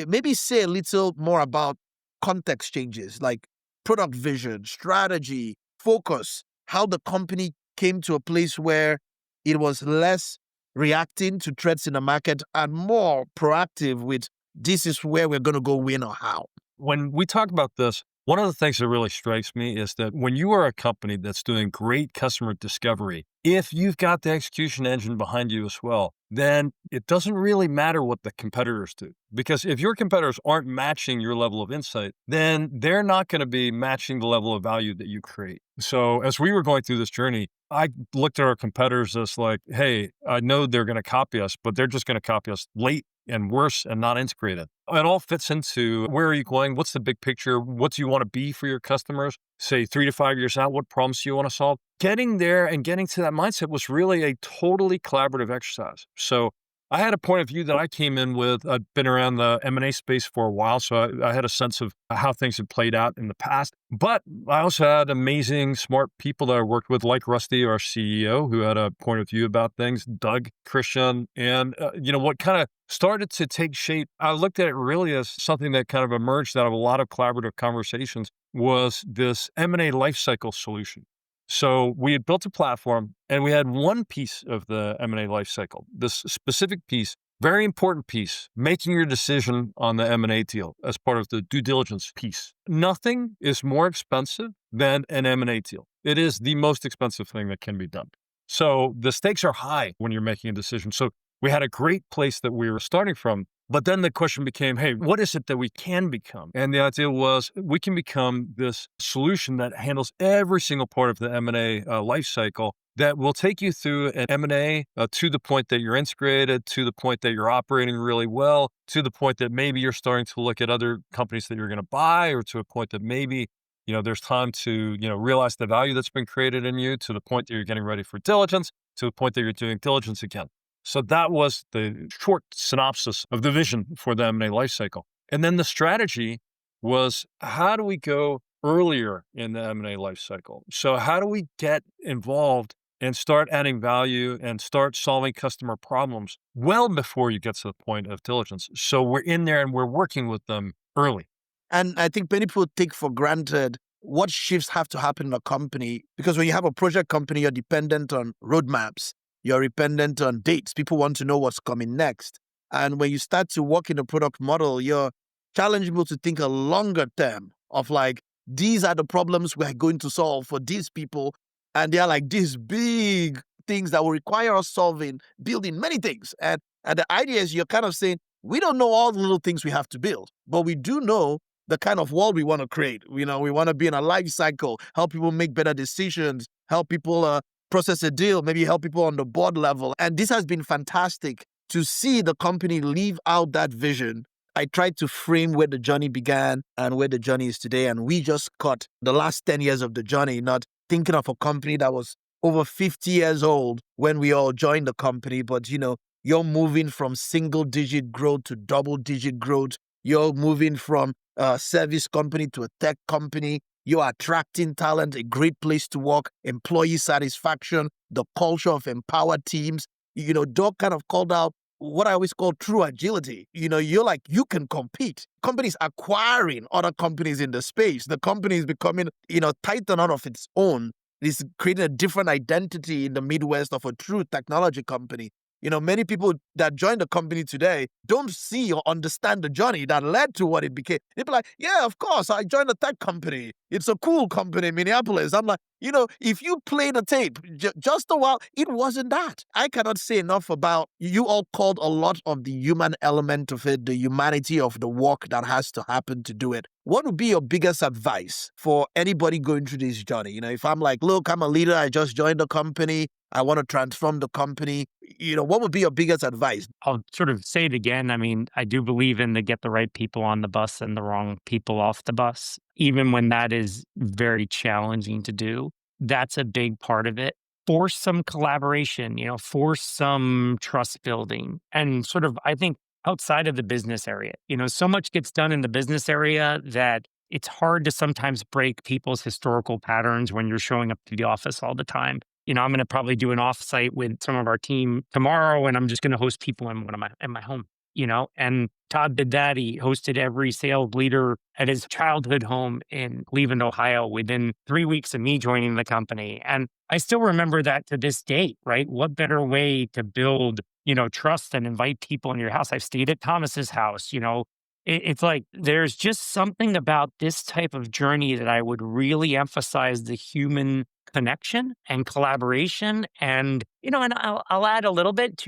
Maybe say a little more about context changes, like product vision, strategy, focus, how the company came to a place where it was less reacting to threats in the market and more proactive with this is where we're going to go win or how. When we talk about this, one of the things that really strikes me is that when you are a company that's doing great customer discovery, if you've got the execution engine behind you as well, then it doesn't really matter what the competitors do. Because if your competitors aren't matching your level of insight, then they're not going to be matching the level of value that you create. So as we were going through this journey, I looked at our competitors as like, hey, I know they're going to copy us, but they're just going to copy us late and worse and not integrated. It all fits into where are you going? What's the big picture? What do you want to be for your customers? Say 3 to 5 years out, what problems do you want to solve? Getting there and getting to that mindset was really a totally collaborative exercise. So I had a point of view that I came in with. I'd been around the M&A space for a while, so I had a sense of how things had played out in the past. But I also had amazing, smart people that I worked with, like Rusty, our CEO, who had a point of view about things, Doug, Christian, and what kind of started to take shape. I looked at it really as something that kind of emerged out of a lot of collaborative conversations was this M&A lifecycle solution. So we had built a platform and we had one piece of the M&A lifecycle, this specific piece, very important piece, making your decision on the M&A deal as part of the due diligence piece. Nothing is more expensive than an M&A deal. It is the most expensive thing that can be done. So the stakes are high when you're making a decision. So we had a great place that we were starting from. But then the question became, hey, what is it that we can become? And the idea was we can become this solution that handles every single part of the M&A life cycle that will take you through an M&A to the point that you're integrated, to the point that you're operating really well, to the point that maybe you're starting to look at other companies that you're going to buy, or to a point that maybe there's time to realize the value that's been created in you, to the point that you're getting ready for diligence, to the point that you're doing diligence again. So that was the short synopsis of the vision for the M&A lifecycle. And then the strategy was, how do we go earlier in the M&A lifecycle? So how do we get involved and start adding value and start solving customer problems well before you get to the point of diligence? So we're in there and we're working with them early. And I think many people take for granted what shifts have to happen in a company, because when you have a project company, you're dependent on roadmaps. You're dependent on dates. People want to know what's coming next. And when you start to work in a product model, you're challenging people to think a longer term of like, these are the problems we're going to solve for these people. And they're like these big things that will require us solving, building many things. And the idea is you're kind of saying, we don't know all the little things we have to build, but we do know the kind of world we want to create. We want to be in a life cycle, help people make better decisions, help people process a deal, maybe help people on the board level. And this has been fantastic to see the company live out that vision, I tried to frame where the journey began and where the journey is today. And we just cut the last 10 years of the journey, not thinking of a company that was over 50 years old when we all joined the company. But, you're moving from single digit growth to double digit growth. You're moving from a service company to a tech company. You're attracting talent, a great place to work, employee satisfaction, the culture of empowered teams. Doug kind of called out what I always call true agility. You're like, you can compete. Companies acquiring other companies in the space. The company is becoming, titan out of its own. It's creating a different identity in the Midwest of a true technology company. Many people that join the company today don't see or understand the journey that led to what it became. They'd be like, yeah, of course, I joined a tech company. It's a cool company in Minneapolis. I'm like, if you play the tape just a while, it wasn't that. I cannot say enough about, you all called a lot of the human element of it, the humanity of the work that has to happen to do it. What would be your biggest advice for anybody going through this journey? If I'm like, look, I'm a leader, I just joined the company, I want to transform the company, what would be your biggest advice? I'll sort of say it again. I mean, I do believe in the get the right people on the bus and the wrong people off the bus, even when that is very challenging to do. That's a big part of it. Force some collaboration, force some trust building, and sort of, I think, outside of the business area. So much gets done in the business area that it's hard to sometimes break people's historical patterns when you're showing up to the office all the time. I'm going to probably do an offsite with some of our team tomorrow, and I'm just going to host people in my home. And Todd did that. He hosted every sales leader at his childhood home in Cleveland, Ohio, within 3 weeks of me joining the company. And I still remember that to this day, right? What better way to build, trust and invite people in your house? I've stayed at Thomas's house. It's like there's just something about this type of journey that I would really emphasize the human connection and collaboration. And, and I'll add a little bit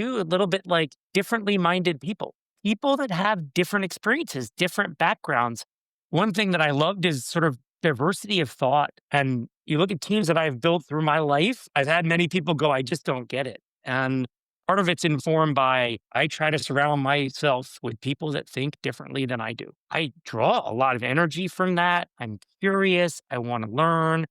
like differently minded people that have different experiences, different backgrounds. One thing that I loved is sort of diversity of thought. And you look at teams that I've built through my life, I've had many people go, I just don't get it. And part of it's informed by, I try to surround myself with people that think differently than I do. I draw a lot of energy from that. I'm curious. I want to learn.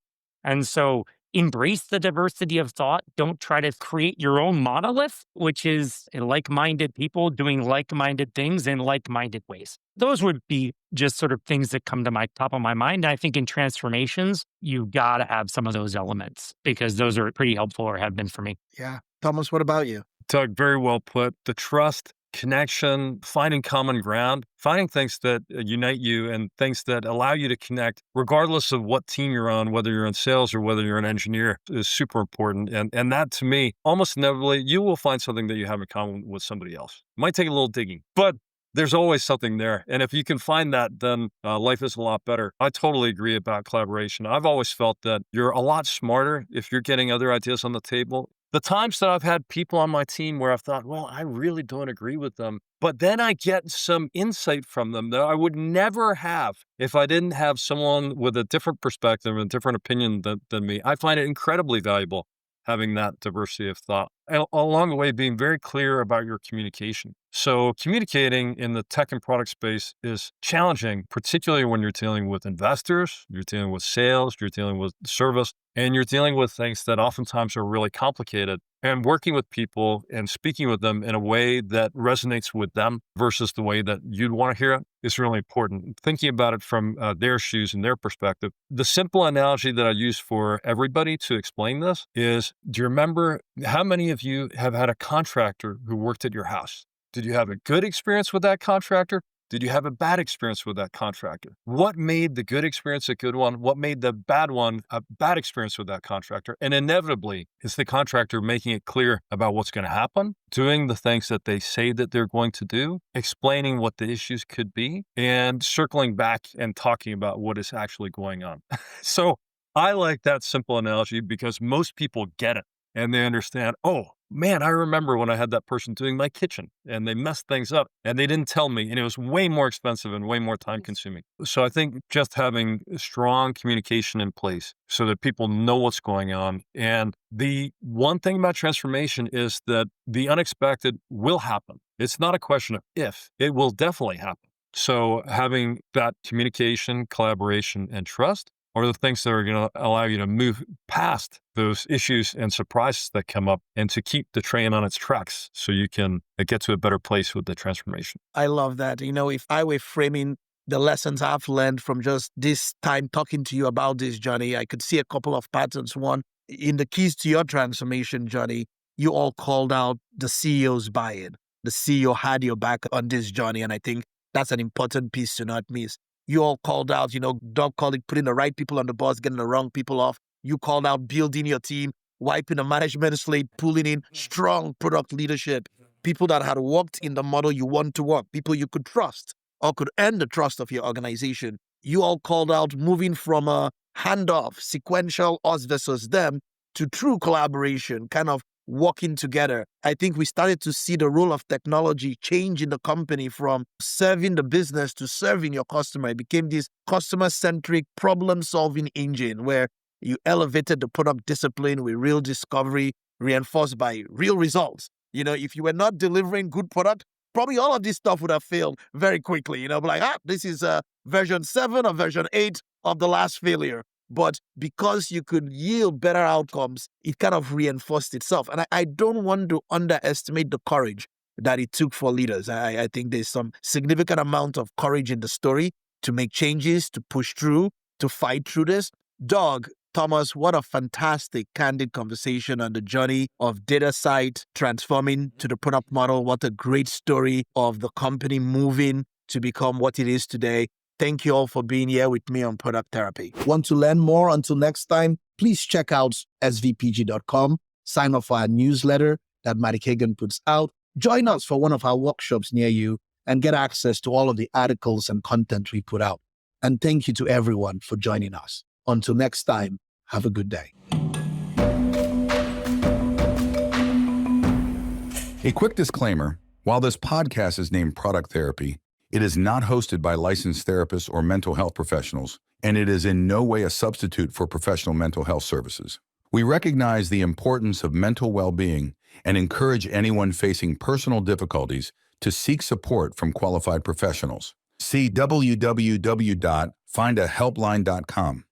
And so embrace the diversity of thought. Don't try to create your own monolith, which is like-minded people doing like-minded things in like-minded ways. Those would be just sort of things that come to my top of my mind. I think in transformations, you got to have some of those elements because those are pretty helpful or have been for me. Yeah. Thomas, what about you? Doug, very well put. The trust, connection, finding common ground, finding things that unite you and things that allow you to connect, regardless of what team you're on, whether you're in sales or whether you're an engineer, is super important. And that, to me, almost inevitably, you will find something that you have in common with somebody else. It might take a little digging, but there's always something there. And if you can find that, then life is a lot better. I totally agree about collaboration. I've always felt that you're a lot smarter if you're getting other ideas on the table. The times that I've had people on my team where I've thought, well, I really don't agree with them, but then I get some insight from them that I would never have if I didn't have someone with a different perspective and a different opinion than me. I find it incredibly valuable having that diversity of thought. And along the way, being very clear about your communication. So communicating in the tech and product space is challenging, particularly when you're dealing with investors, you're dealing with sales, you're dealing with service, and you're dealing with things that oftentimes are really complicated. And working with people and speaking with them in a way that resonates with them versus the way that you'd want to hear it is really important. Thinking about it from their shoes and their perspective. The simple analogy that I use for everybody to explain this is, do you remember how many of you have had a contractor who worked at your house? Did you have a good experience with that contractor? Did you have a bad experience with that contractor? What made the good experience a good one? What made the bad one a bad experience with that contractor? And inevitably, it's the contractor making it clear about what's going to happen, doing the things that they say that they're going to do, explaining what the issues could be, and circling back and talking about what is actually going on. So I like that simple analogy because most people get it. And they understand, oh, Man, I remember when I had that person doing my kitchen and they messed things up and they didn't tell me, and it was way more expensive and way more time consuming. So I think just having strong communication in place so that people know what's going on. And the one thing about transformation is that the unexpected will happen. It's not a question of if, it will definitely happen. So having that communication, collaboration, and trust are the things that are going to allow you to move past those issues and surprises that come up and to keep the train on its tracks so you can get to a better place with the transformation. I love that. If I were framing the lessons I've learned from just this time talking to you about this journey, I could see a couple of patterns. One, in the keys to your transformation journey, you all called out the CEO's buy-in. The CEO had your back on this journey, and I think that's an important piece to not miss. You all called out, Doug Cullen, putting the right people on the bus, getting the wrong people off. You called out building your team, wiping the management slate, pulling in strong product leadership, people that had worked in the model you want to work, people you could trust or could earn the trust of your organization. You all called out moving from a handoff, sequential us versus them, to true collaboration, kind of working together. I think we started to see the role of technology change in the company from serving the business to serving your customer. It became this customer-centric problem-solving engine where you elevated the product discipline with real discovery, reinforced by real results. If you were not delivering good product, probably all of this stuff would have failed very quickly. This is version 7 or version 8 of the last failure. But because you could yield better outcomes, it kind of reinforced itself. And I don't want to underestimate the courage that it took for leaders. I think there's some significant amount of courage in the story to make changes, to push through, to fight through this. Doug, Thomas, what a fantastic, candid conversation on the journey of Datasite transforming to the product model. What a great story of the company moving to become what it is today. Thank you all for being here with me on Product Therapy. Want to learn more? Until next time, please check out svpg.com, sign up for our newsletter that Matty Kagan puts out, join us for one of our workshops near you, and get access to all of the articles and content we put out. And thank you to everyone for joining us. Until next time, have a good day. A quick disclaimer, while this podcast is named Product Therapy, it is not hosted by licensed therapists or mental health professionals, and it is in no way a substitute for professional mental health services. We recognize the importance of mental well-being and encourage anyone facing personal difficulties to seek support from qualified professionals. See www.findahelpline.com.